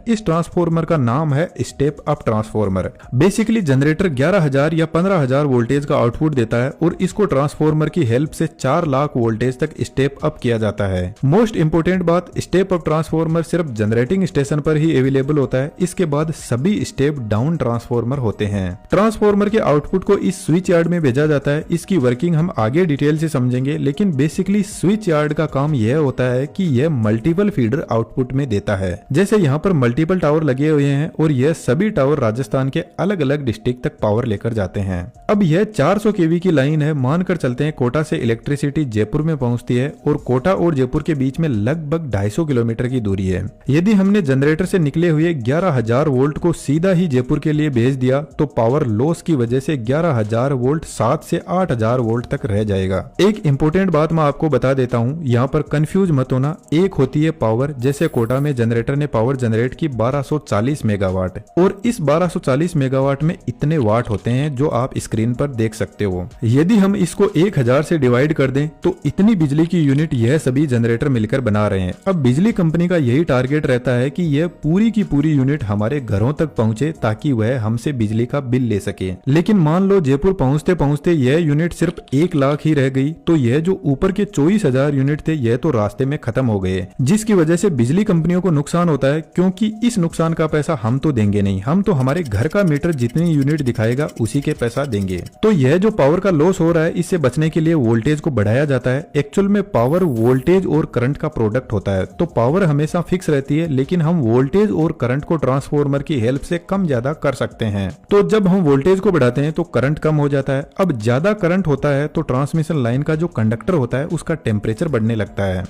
इस ट्रांसफार्मर का नाम है step up transformer. Basically generator 11,000 या 15,000 वोल्टेज का आउटपुट देता है और इसको ट्रांसफार्मर की हेल्प से 4 लाख वोल्टेज तक स्टेप अप किया जाता है। मोस्ट इंपोर्टेंट बात, स्टेप अप ट्रांसफार्मर सिर्फ जनरेटिंग स्टेशन पर ही अवेलेबल होता है, इसके बाद सभी स्टेप डाउन ट्रांसफार्मर होते हैं। ट्रांसफार्मर के आउटपुट को इस स्विच यार्ड में भेजा जाता है। इसकी वर्किंग हम आगे डिटेल से समझेंगे, लेकिन बेसिकली स्विच यार्ड का काम यह होता है कि यह मल्टीपल फीडर आउटपुट में देता है। जैसे यहाँ पर मल्टीपल टावर लगे हुए हैं और यह सभी टावर राजस्थान के अलग अलग डिस्ट्रिक्ट तक पावर लेकर जाते हैं। अब यह 400 केवी की लाइन है। मानकर चलते हैं कोटा से इलेक्ट्रिसिटी जयपुर में पहुंचती है और कोटा और जयपुर के बीच में लगभग 250 किलोमीटर की दूरी है। यदि हमने जनरेटर से निकले हुए 11,000 वोल्ट को सीधा ही जयपुर के लिए भेज दिया तो पावर लॉस की वजह से 11,000 वोल्ट 7 से 8,000 वोल्ट तक रह जाएगा। एक इंपॉर्टेंट बात मैं आपको बता देता हूँ, यहाँ पर कंफ्यूज मत होना। एक होती है पावर, जैसे कोटा में जनरेटर ने पावर जनरेट की 1240 मेगावाट और इस 1240 मेगावाट में इतने वाट होते हैं जो आप स्क्रीन पर देख सकते हो। यदि हम इसको 1000 से डिवाइड कर दें तो इतनी बिजली की यूनिट यह सभी जनरेटर मिलकर बना रहे हैं। अब बिजली कंपनी का यही टारगेट रहता है कि यह पूरी की पूरी यूनिट हमारे घरों तक पहुंचे ताकि वह हमसे बिजली का बिल ले सके। लेकिन मान लो जयपुर पहुंचते पहुंचते यह यूनिट सिर्फ 1 लाख ही रह गई तो यह जो ऊपर के 24,000 यूनिट थे यह तो रास्ते में खत्म हो गए, जिसकी वजह से बिजली कंपनियों को नुकसान होता है, क्योंकि इस नुकसान का पैसा हम तो देंगे नहीं, हम तो हमारे घर का मीटर जितनी यूनिट दिखाएगा उसी के पैसा देंगे। तो यह जो पावर का लॉस हो रहा है इससे बचने के लिए वोल्टेज को बढ़ाया जाता है। एक्चुअल में पावर वोल्टेज और करंट का प्रोडक्ट होता है, तो पावर हमेशा फिक्स रहती है, लेकिन हम वोल्टेज और करंट को ट्रांसफार्मर की हेल्प से कम ज्यादा कर सकते हैं। तो जब हम वोल्टेज को बढ़ाते हैं तो करंट कम हो जाता है। अब ज्यादा करंट होता है तो ट्रांसमिशन लाइन का जो कंडक्टर होता है उसका टेम्परेचर बढ़ने लगता है।